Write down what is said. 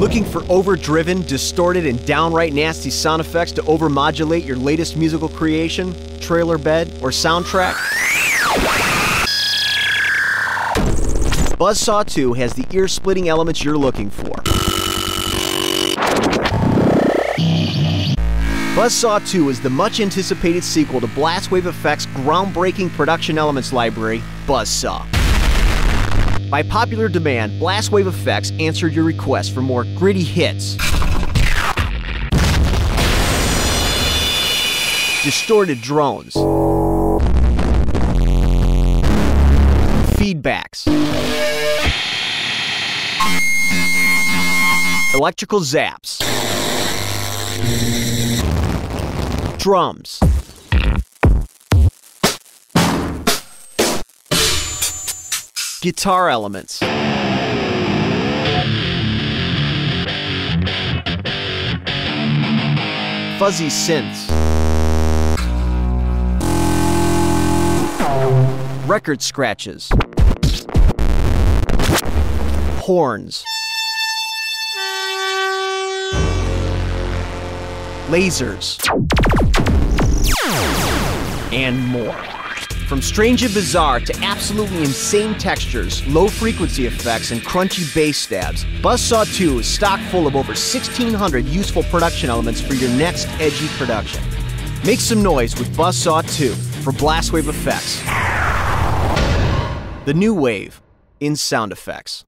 Looking for overdriven, distorted, and downright nasty sound effects to overmodulate your latest musical creation, trailer bed, or soundtrack? Buzzsaw 2 has the ear-splitting elements you're looking for. Buzzsaw 2 is the much-anticipated sequel to Blastwave FX' groundbreaking production elements library, Buzzsaw. By popular demand, Blastwave FX answered your request for more gritty hits, distorted drones, feedbacks, electrical zaps, drums, guitar elements, fuzzy synths, record scratches, horns, lasers, and more. From strange and bizarre to absolutely insane textures, low-frequency effects, and crunchy bass stabs, Buzzsaw 2 is stock full of over 1,600 useful production elements for your next edgy production. Make some noise with Buzzsaw 2 for Blastwave FX. The new wave in sound effects.